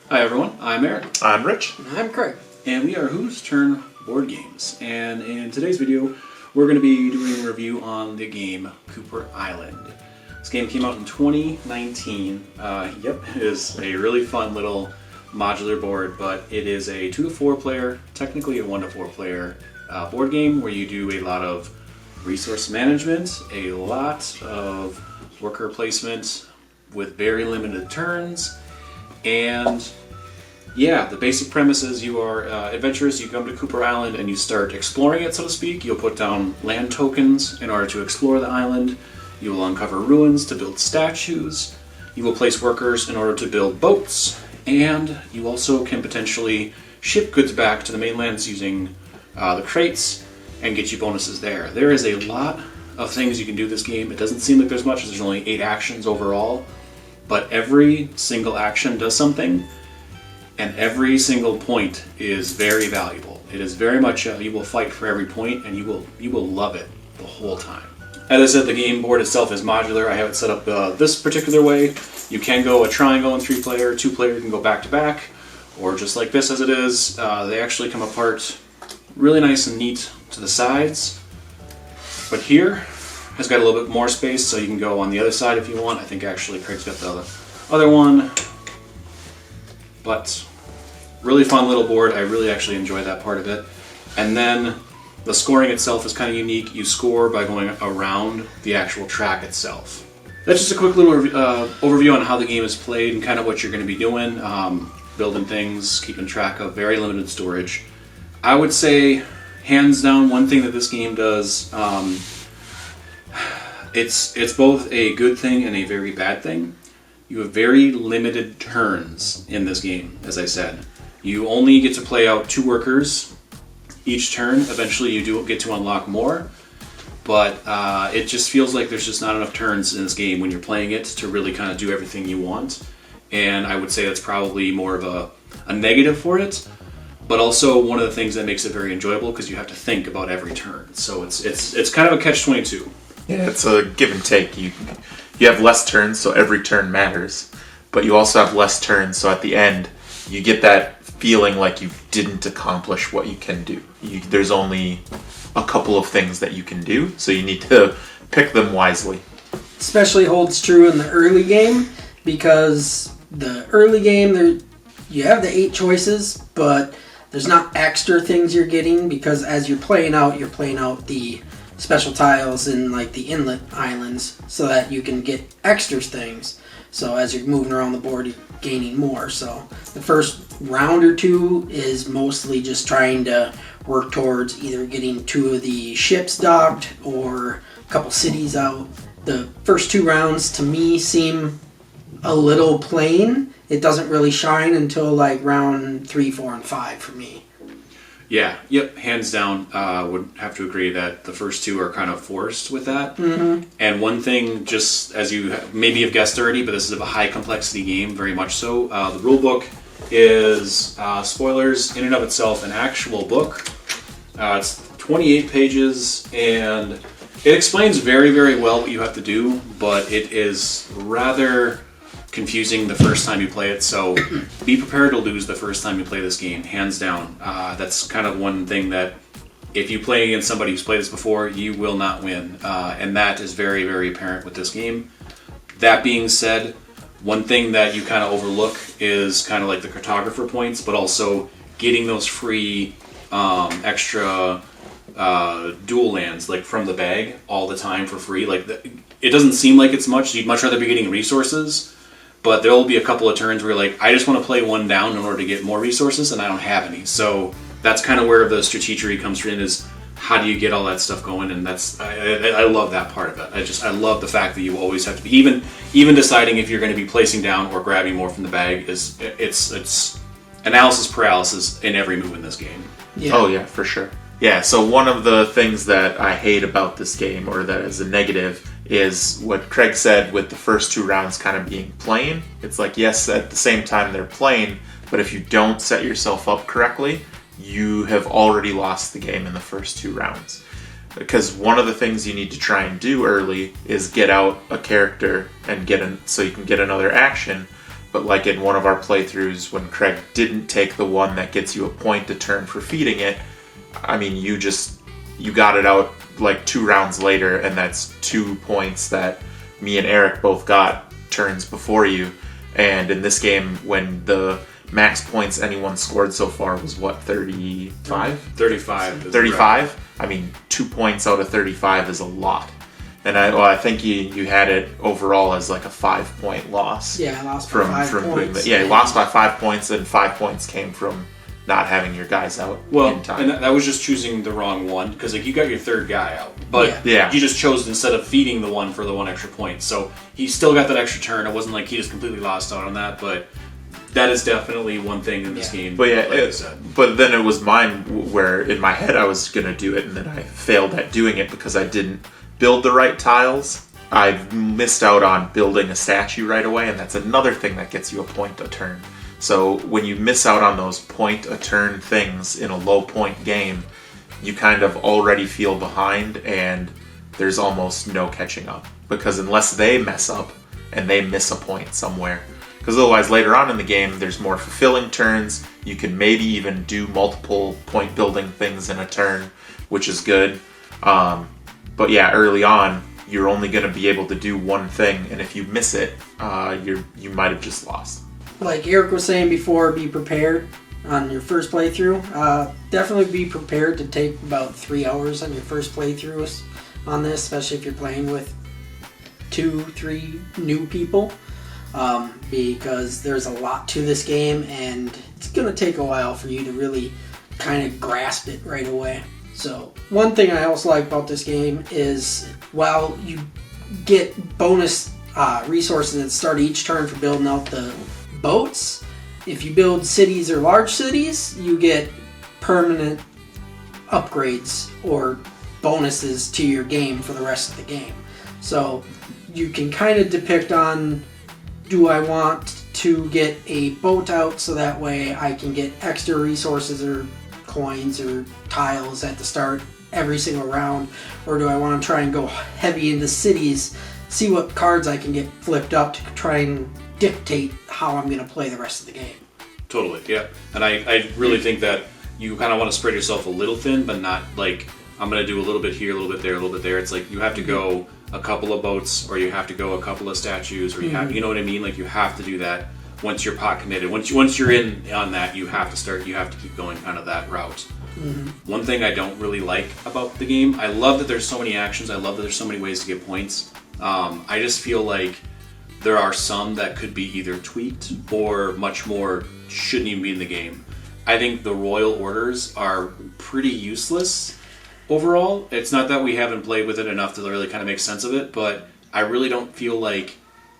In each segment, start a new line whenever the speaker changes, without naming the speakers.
Hi everyone, I'm Eric.
I'm Rich.
And I'm Craig.
And we are Whose Turn Board Games. And in today's video, we're going to be doing a review on the game Cooper Island. This game came out in 2019. It is a really fun little modular board, but it is a 2 to 4 player, technically a 1 to 4 player board game where you do a lot of resource management, a lot of worker placement with very limited turns. And yeah, the basic premise is you are adventurers, you come to Cooper Island and you start exploring it, so to speak. You'll put down land tokens in order to explore the island. You will uncover ruins to build statues. You will place workers in order to build boats. And you also can potentially ship goods back to the mainlands using the crates and get you bonuses there. There is a lot of things you can do this game. It doesn't seem like there's much, there's only 8 actions overall. But every single action does something, and every single point is very valuable. It is very much you will fight for every point, and you will love it the whole time. As I said, the game board itself is modular. I have it set up this particular way. You can go a triangle in 3-player, 2-player can go back to back, or just like this as it is. They actually come apart really nice and neat to the sides. But here has got a little bit more space, so you can go on the other side if you want. I think actually Craig's got the other one. But really fun little board. I really actually enjoy that part of it. And then the scoring itself is kind of unique. You score by going around the actual track itself. That's just a quick little overview on how the game is played and kind of what you're going to be doing. Building things, keeping track of very limited storage. I would say, hands down, one thing that this game does, it's both a good thing and a very bad thing. You have very limited turns in this game, as I said. You only get to play out 2 workers each turn. Eventually you do get to unlock more, but it just feels like there's just not enough turns in this game when you're playing it to really kind of do everything you want. And I would say that's probably more of a negative for it, but also one of the things that makes it very enjoyable because you have to think about every turn. So it's kind of a catch-22.
Yeah, it's a give and take. You have less turns, so every turn matters. But you also have less turns, so at the end, you get that feeling like you didn't accomplish what you can do. There's only a couple of things that you can do, so you need to pick them wisely.
Especially holds true in the early game, because the early game, you have the 8 choices, but there's not extra things you're getting, because as you're playing out the special tiles in like the inlet islands so that you can get extra things. So as you're moving around the board, you're gaining more. So the first round or 2 is mostly just trying to work towards either getting 2 of the ships docked or a couple cities out. The first 2 rounds to me seem a little plain. It doesn't really shine until like round 3, 4, and 5 for me.
Yeah, hands down, would have to agree that the first 2 are kind of forced with that.
Mm-hmm.
And one thing, just as you maybe have guessed already, but this is a high complexity game, very much so. The rule book is, spoilers, in and of itself, an actual book. It's 28 pages, and it explains very, very well what you have to do, but it is rather confusing the first time you play it, so be prepared to lose the first time you play this game, hands down. That's kind of one thing that if you play against somebody who's played this before, you will not win, and that is very, very apparent with this game. That being said, one thing that you kind of overlook is kind of like the cartographer points, but also getting those free extra dual lands like from the bag all the time for free. Like it doesn't seem like it's much. You'd much rather be getting resources. But there will be a couple of turns where you're like, I just want to play 1 down in order to get more resources, and I don't have any. So that's kind of where the strategery comes in, is how do you get all that stuff going? And that's I love that part of it. I love the fact that you always have to be even deciding if you're going to be placing down or grabbing more from the bag is it's analysis paralysis in every move in this game.
Yeah.
Oh yeah, for sure. Yeah, so one of the things that I hate about this game, or that is a negative, is what Craig said with the first 2 rounds kind of being plain. It's like, yes, at the same time they're plain, but if you don't set yourself up correctly, you have already lost the game in the first 2 rounds. Because one of the things you need to try and do early is get out a character and so you can get another action. but like in one of our playthroughs when Craig didn't take the one that gets you a point a turn for feeding it, I mean, you got it out like 2 rounds later, and that's 2 points that me and Eric both got turns before you. And in this game, when the max points anyone scored so far was what, 35?
35.
35? I mean, 2 points out of 35 is a lot. And I think you had it overall as like a 5-point loss.
Yeah, I lost by 5 points.
You lost by 5 points, and 5 points came from not having your guys out in time.
And that was just choosing the wrong one, because like you got your third guy out, but you just chose instead of feeding the one for the 1 extra point. So he still got that extra turn. It wasn't like he just completely lost out on that, but that is definitely one thing in this game.
But but then it was mine where in my head I was going to do it, and then I failed at doing it because I didn't build the right tiles. I missed out on building a statue right away, and that's another thing that gets you a point a turn. So when you miss out on those point a turn things in a low point game, you kind of already feel behind, and there's almost no catching up. Because unless they mess up and they miss a point somewhere, because otherwise later on in the game there's more fulfilling turns. You can maybe even do multiple point building things in a turn, which is good. But yeah, early on you're only going to be able to do one thing, and if you miss it, you might have just lost.
Like Eric was saying before, be prepared on your first playthrough. Definitely be prepared to take about 3 hours on your first playthrough on this, especially if you're playing with 2-3 new people, because there's a lot to this game, and it's going to take a while for you to really kind of grasp it right away. So one thing I also like about this game is while you get bonus resources that start each turn for building out the boats, if you build cities or large cities, you get permanent upgrades or bonuses to your game for the rest of the game. So you can kind of depict on, do I want to get a boat out so that way I can get extra resources or coins or tiles at the start every single round, or do I want to try and go heavy into cities, see what cards I can get flipped up to try and dictate how I'm going to play the rest of the game.
Totally, yeah. And I really think that you kind of want to spread yourself a little thin, but not like, I'm going to do a little bit here, a little bit there, a little bit there. It's like you have to go a couple of boats, or you have to go a couple of statues, or you have, you know what I mean? Like you have to do that once you're pot committed. Once you're in on that, you have to keep going kind of that route. One thing I don't really like about the game, I love that there's so many actions, I love that there's so many ways to get points. I just feel like there are some that could be either tweaked or much more shouldn't even be in the game. I think the royal orders are pretty useless overall. It's not that we haven't played with it enough to really kind of make sense of it, but I really don't feel like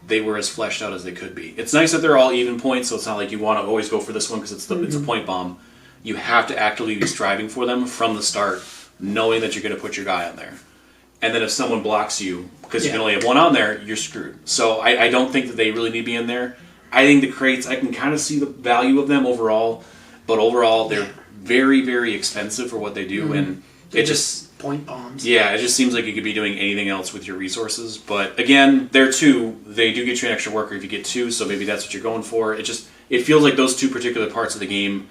they were as fleshed out as they could be. It's nice that they're all even points, so it's not like you want to always go for this one because it's a point bomb. You have to actively be striving for them from the start, knowing that you're going to put your guy on there. And then if someone blocks you, because you can only have one on there, you're screwed. So I don't think that they really need to be in there. I think the crates, I can kind of see the value of them overall, but overall they're very, very expensive for what they do, and
They're just point bombs.
Yeah, it just seems like you could be doing anything else with your resources. But again, they do get you an extra worker if you get 2, so maybe that's what you're going for. It feels like those 2 particular parts of the game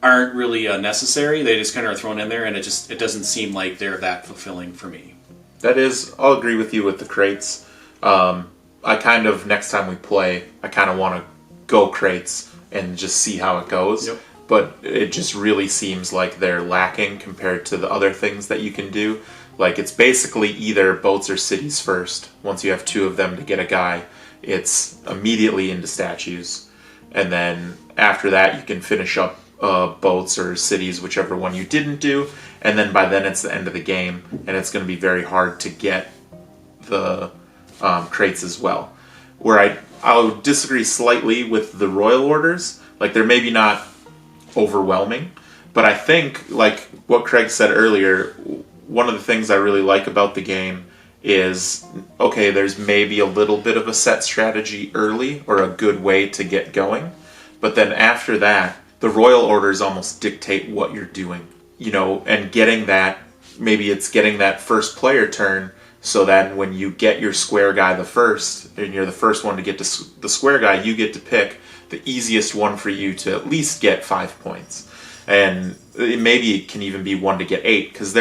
aren't really necessary. They just kind of are thrown in there, and it doesn't seem like they're that fulfilling for me.
I'll agree with you with the crates. I kind of, next time we play, I kind of want to go crates and just see how it goes.
Yep.
But it just really seems like they're lacking compared to the other things that you can do. Like, it's basically either boats or cities first. Once you have 2 of them to get a guy, it's immediately into statues. And then after that, you can finish up boats or cities, whichever one you didn't do. And then by then, it's the end of the game. And it's going to be very hard to get the crates as well. Where I'll disagree slightly with the royal orders. Like, they're maybe not overwhelming, but I think, like what Craig said earlier, one of the things I really like about the game is, okay, there's maybe a little bit of a set strategy early or a good way to get going, but then after that, the royal orders almost dictate what you're doing, and getting that, maybe it's getting that first player turn So then when you get your square guy the first, and you're the first one to get to the square guy, you get to pick the easiest one for you to at least get 5 points. And maybe it can even be one to get 8, because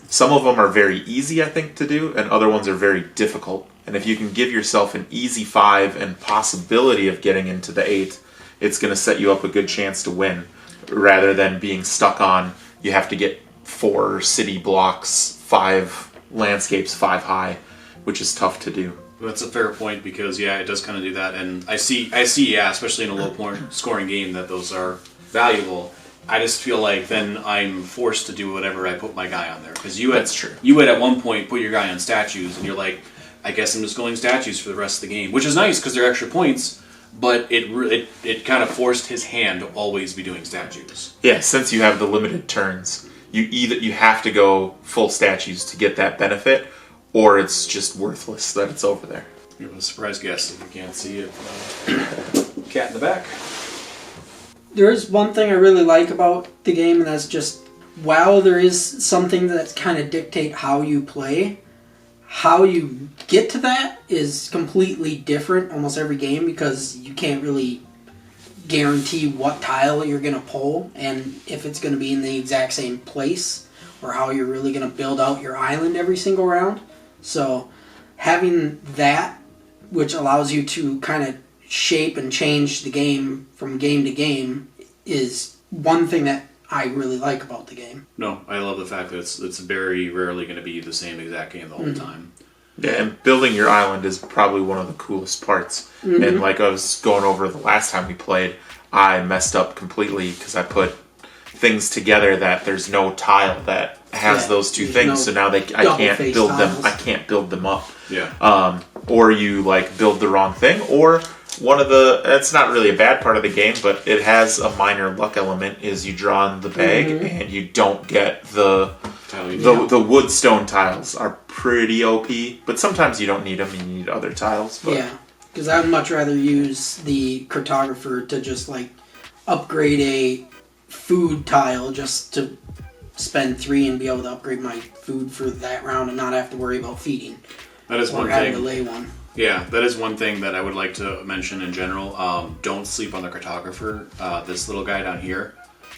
some of them are very easy, I think, to do, and other ones are very difficult. And if you can give yourself an easy 5 and possibility of getting into the 8, it's going to set you up a good chance to win, rather than being stuck on, you have to get 4 city blocks, 5 landscapes 5 high, which is tough to do.
That's a fair point, because it does kind of do that, and I see, especially in a low point scoring game, that those are valuable. I just feel like then I'm forced to do whatever I put my guy on there, because
That's true.
You had at one point put your guy on statues, and you're like, I guess I'm just going statues for the rest of the game, which is nice because they're extra points. But it kind of forced his hand to always be doing statues.
Yeah, since you have the limited turns, you have to go full statues to get that benefit, or it's just worthless that it's over there.
You have a surprise guest if you can't see it. Cat in the back.
There is one thing I really like about the game, and that's just, while there is something that kind of dictate how you play, how you get to that is completely different almost every game, because you can't really guarantee what tile you're going to pull and if it's going to be in the exact same place, or how you're really going to build out your island every single round. So having that, which allows you to kind of shape and change the game from game to game, is one thing that I really like about the game.
No, I love the fact that it's very rarely going to be the same exact game the whole time.
Yeah, and building your island is probably one of the coolest parts. And like I was going over the last time we played, I messed up completely because I put things together that there's no tile that has those two things.
No
so now I can't build
tiles.
them. I can't build them up.
Yeah.
Or you like build the wrong thing, or it's not really a bad part of the game, but it has a minor luck element, is you draw in the bag and you don't get the wood stone tiles are pretty OP, but sometimes you don't need them, you need other tiles. But.
Yeah, because I'd much rather use the cartographer to just like upgrade a food tile just to spend 3 and be able to upgrade my food for that round and not have to worry about feeding.
That is one
having
thing.
to lay one.
Yeah, that is one thing that I would like to mention in general. Don't sleep on the cartographer. This little guy down here,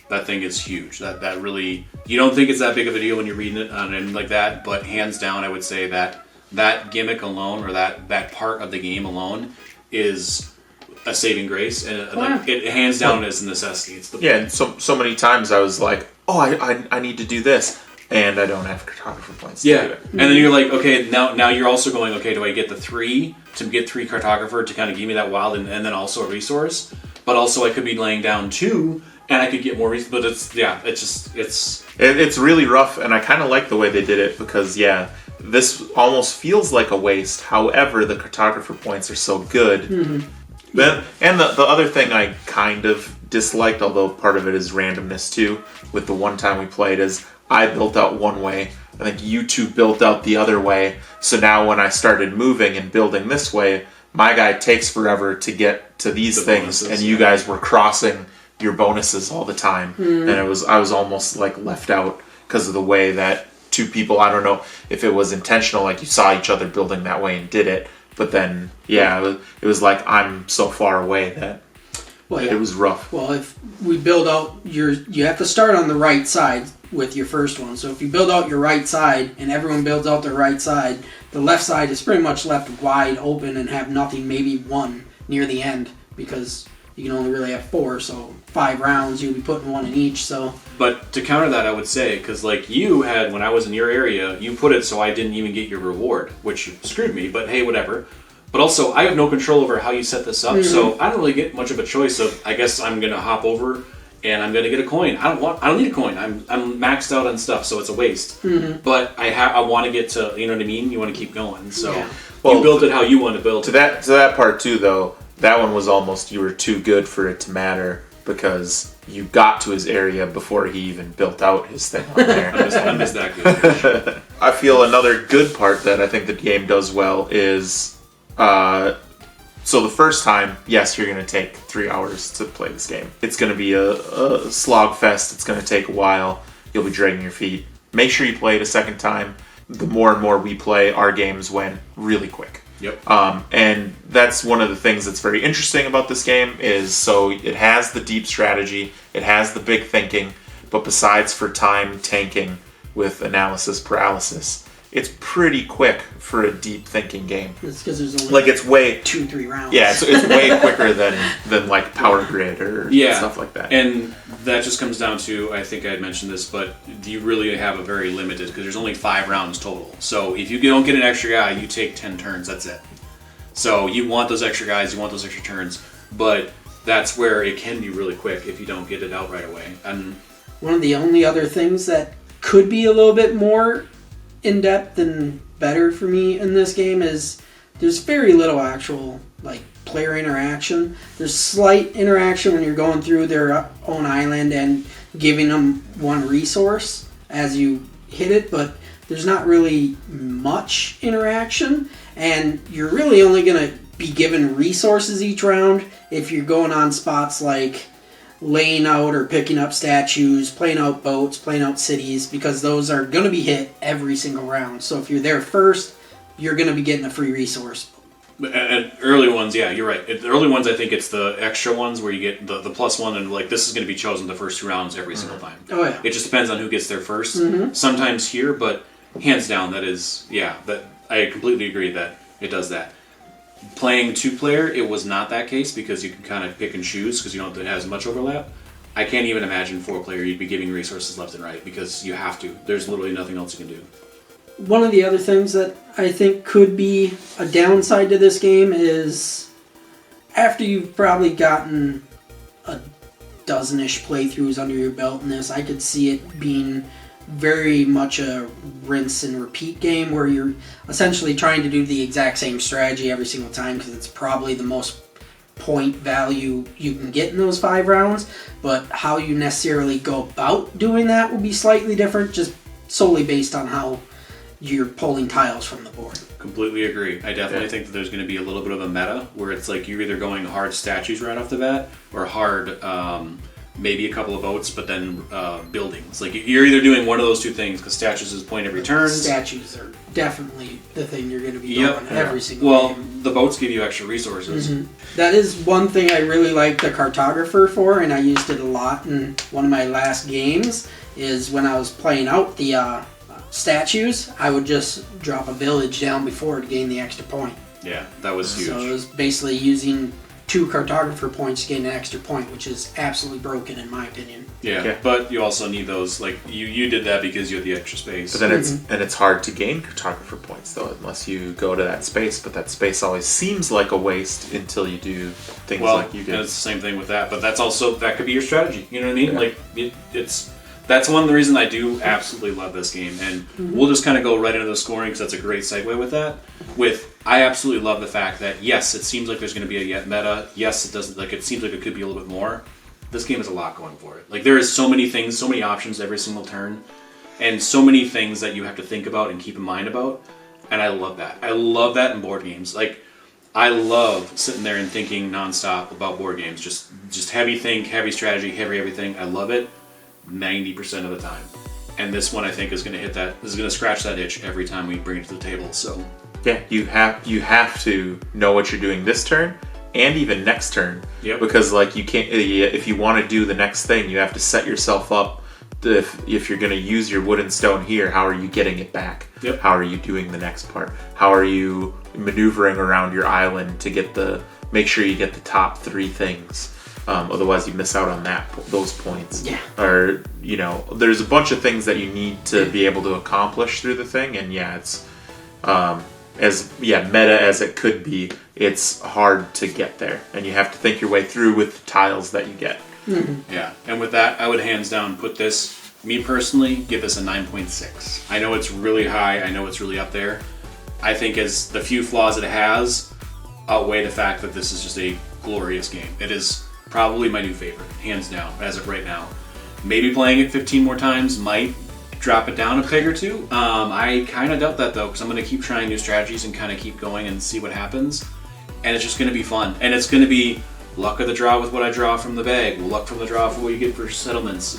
that thing is huge. That really, you don't think it's that big of a deal when you're reading it and like that, but hands down, I would say that gimmick alone, or that part of the game alone, is a saving grace, and it hands down is a necessity. It's
and so many times I was like, oh, I need to do this. And I don't have cartographer points to do it.
And then you're like, okay, now you're also going, okay, do I get the 3 to get 3 cartographer to kind of give me that wild and then also a resource? But also I could be laying down 2 and I could get more resources. But it's
really rough, and I kind of like the way they did it, because this almost feels like a waste. However, the cartographer points are so good. Then, and the other thing I kind of disliked, although part of it is randomness too, with the one time we played, is I built out one way. I think you two built out the other way. So now when I started moving and building this way, my guy takes forever to get to these things, bonuses, and you guys were crossing your bonuses all the time. And I was almost like left out because of the way that 2 people, I don't know if it was intentional, like you saw each other building that way and did it, but then it was like I'm so far away that it was rough.
Well, if we build out you have to start on the right side with your first one. So if you build out your right side and everyone builds out their right side, the left side is pretty much left wide open and have nothing, maybe 1 near the end, because you can only really have 4, so 5 rounds you'll be putting 1 in each. So
but to counter that, I would say, because like you had, when I was in your area, you put it so I didn't even get your reward, which screwed me, but hey, whatever. But also, I have no control over how you set this up, so I don't really get much of a choice of, I guess I'm going to hop over and I'm going to get a coin. I don't need a coin. I'm maxed out on stuff, so it's a waste. But I want to get to, you know what I mean? You want to keep going. So you built it how you want to build it.
To that part too, though, that one was almost, you were too good for it to matter, because you got to his area before he even built out his thing on there.
I'm just that good.
I feel another good part that I think the game does well is... so the first time, yes, you're going to take 3 hours to play this game. It's going to be a slog fest. It's going to take a while. You'll be dragging your feet. Make sure you play it a second time. the more and more we play, our games went really quick.
Yep.
And that's one of the things that's very interesting about this game is so it has the deep strategy, it has the big thinking, but besides for time tanking with analysis paralysis, it's pretty quick for a deep thinking game.
It's because there's only
Like it's way
2-3 rounds.
Yeah, it's way quicker than like Power Grid or stuff like that.
And that just comes down to, I think I had mentioned this, but you really have a very limited, because there's only 5 rounds total. So if you don't get an extra guy, you take 10 turns, that's it. So you want those extra guys, you want those extra turns, but that's where it can be really quick if you don't get it out right away. And
one of the only other things that could be a little bit more in-depth and better for me in this game is there's very little actual like player interaction. There's slight interaction when you're going through their own island and giving them one resource as you hit it, but there's not really much interaction, and you're really only going to be given resources each round if you're going on spots like laying out or picking up statues, playing out boats, playing out cities, because those are going to be hit every single round. So if you're there first, you're going to be getting a free resource.
And early ones, yeah, you're right. The early ones, I think it's the extra ones where you get the +1, and like this is going to be chosen the first 2 rounds every single time.
Oh yeah.
It just depends on who gets there 1st.
Mm-hmm.
Sometimes here, but hands down, that is, that I completely agree that it does that. Playing 2-player, it was not that case because you can kind of pick and choose because you don't have as much overlap. I can't even imagine 4-player you'd be giving resources left and right because you have to. There's literally nothing else you can do.
One of the other things that I think could be a downside to this game is after you've probably gotten a dozen-ish playthroughs under your belt in this, I could see it being very much a rinse and repeat game where you're essentially trying to do the exact same strategy every single time because it's probably the most point value you can get in those 5 rounds, but how you necessarily go about doing that will be slightly different just solely based on how you're pulling tiles from the board.
Completely agree. I definitely think that there's going to be a little bit of a meta where it's like you're either going hard statues right off the bat or hard maybe a couple of boats, but then buildings. Like you're either doing one of those 2 things because statues is point every turn.
Statues are definitely the thing you're going to be doing every single game.
The boats give you extra resources.
Mm-hmm. That is one thing I really like the cartographer for, and I used it a lot in one of my last games, is when I was playing out the statues, I would just drop a village down before to gain the extra point.
Yeah, that was huge.
So it was basically using 2 cartographer points to gain an extra point, which is absolutely broken in my opinion.
Yeah, but you also need those. Like you did that because you had the extra space.
But then it's hard to gain cartographer points though unless you go to that space. But that space always seems like a waste until you do things like you did.
And it's the same thing with that. But that could be your strategy. You know what I mean? Yeah. Like that's one of the reasons I do absolutely love this game. And we'll just kind of go right into the scoring because that's a great segue with that. I absolutely love the fact that, yes, it seems like there's going to be a yet meta. Yes, it doesn't. Like, it seems like it could be a little bit more. This game has a lot going for it. Like, there is so many things, so many options every single turn, and so many things that you have to think about and keep in mind about. And I love that. I love that in board games. Like, I love sitting there and thinking nonstop about board games. Just heavy think, heavy strategy, heavy everything. I love it 90% of the time. And this one, I think, is going to hit that. This is going to scratch that itch every time we bring it to the table. So.
Yeah, you have to know what you're doing this turn and even next turn.
Yep.
Because like you can't, if you want to do the next thing, you have to set yourself up. If you're going to use your wood and stone here, how are you getting it back?
Yep.
How are you doing the next part? How are you maneuvering around your island to make sure you get the top 3 things? Otherwise you miss out on those points.
Yeah.
Or there's a bunch of things that you need to be able to accomplish through the thing, and it's meta as it could be, it's hard to get there, and you have to think your way through with the tiles that you get.
Mm-hmm.
Yeah, and with that, I would hands down put this, me personally, give this a 9.6. I know it's really high, I know it's really up there. I think as the few flaws it has outweigh the fact that this is just a glorious game. It is probably my new favorite, hands down, as of right now. Maybe playing it 15 more times might drop it down a peg or 2. I kind of doubt that though, because I'm going to keep trying new strategies and kind of keep going and see what happens. And it's just going to be fun. And it's going to be luck of the draw with what I draw from the bag, luck from the draw for what you get for settlements.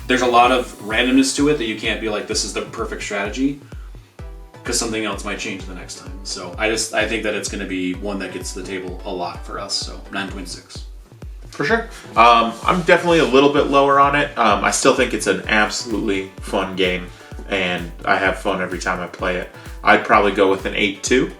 There's a lot of randomness to it that you can't be like, this is the perfect strategy. because something else might change the next time. So I think that it's going to be one that gets to the table a lot for us. So 9.6.
For sure. I'm definitely a little bit lower on it. I still think it's an absolutely fun game, and I have fun every time I play it. I'd probably go with an 8.2.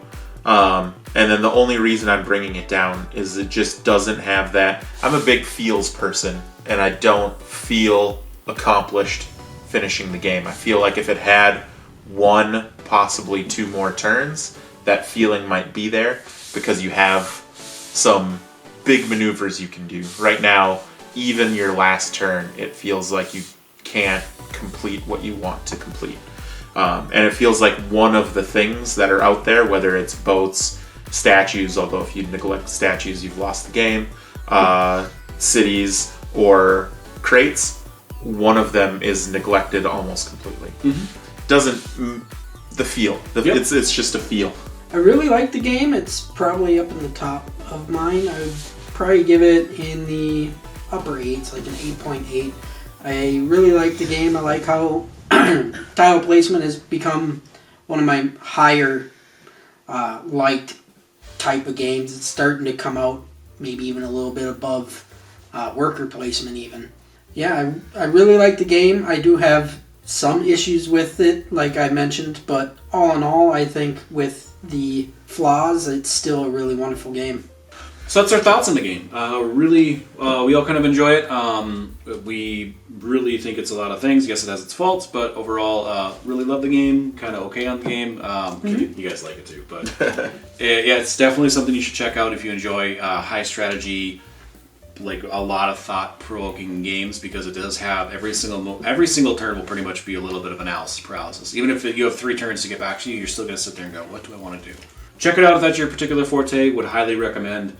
And then the only reason I'm bringing it down is it just doesn't have that. I'm a big feels person, and I don't feel accomplished finishing the game. I feel like if it had one, possibly two more turns, that feeling might be there because you have some big maneuvers you can do. Right now, even your last turn, it feels like you can't complete what you want to complete. And it feels like one of the things that are out there, whether it's boats, statues, although if you neglect statues, you've lost the game, cities, or crates, one of them is neglected almost completely. The feel. It's just a feel.
I really like the game. It's probably up in the top of mine. I would probably give it in the upper 8s, like an 8.8. I really like the game. I like how tile placement has become one of my higher liked type of games. It's starting to come out maybe even a little bit above worker placement even. Yeah, I really like the game. I do have some issues with it, like I mentioned, but all in all, I think with the flaws, it's still a really wonderful game.
So that's our thoughts on the game. We all kind of enjoy it. We really think it's a lot of things. Yes, it has its faults, but overall, really love the game. Kind of okay on the game. You guys like it too, but yeah, it's definitely something you should check out if you enjoy high strategy, like a lot of thought-provoking games, because it does have every single turn will pretty much be a little bit of analysis paralysis. Even if you have 3 turns to get back to you, you're still going to sit there and go, what do I want to do? Check it out if that's your particular forte. Would highly recommend.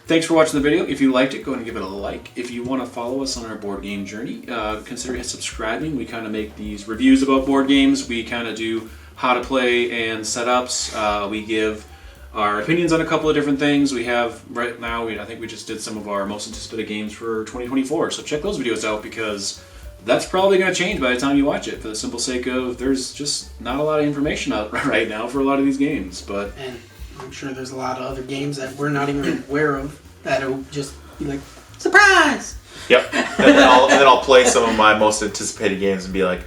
Thanks for watching the video. If you liked it, go ahead and give it a like. If you want to follow us on our board game journey, consider subscribing. We kind of make these reviews about board games. We kind of do how to play and setups. We give our opinions on a couple of different things. We have right now, I think we just did some of our most anticipated games for 2024. So check those videos out, because that's probably going to change by the time you watch it, for the simple sake of there's just not a lot of information out right now for a lot of these games. But
and I'm sure there's a lot of other games that we're not even aware of that'll just be like, surprise!
Yep. And then I'll play some of my most anticipated games and be like,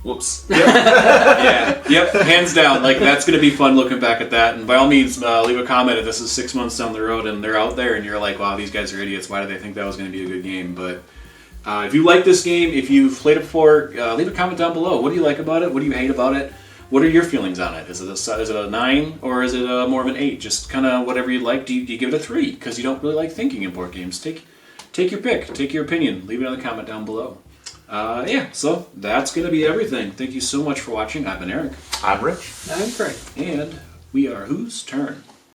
whoops.
Yep. Yep. Hands down. Like, that's going to be fun looking back at that. And by all means, leave a comment if this is 6 months down the road and they're out there and you're like, wow, these guys are idiots. Why did they think that was going to be a good game? But if you like this game, if you've played it before, leave a comment down below. What do you like about it? What do you hate about it? What are your feelings on it? Is it a 9 or is it more of an 8? Just kind of whatever you like. Do you give it a 3 because you don't really like thinking in board games? Take your pick. Take your opinion. Leave it in the comment down below. Yeah, so that's going to be everything. Thank you so much for watching. I've been Eric.
I'm Rich.
I'm Craig.
And we are Whose Turn?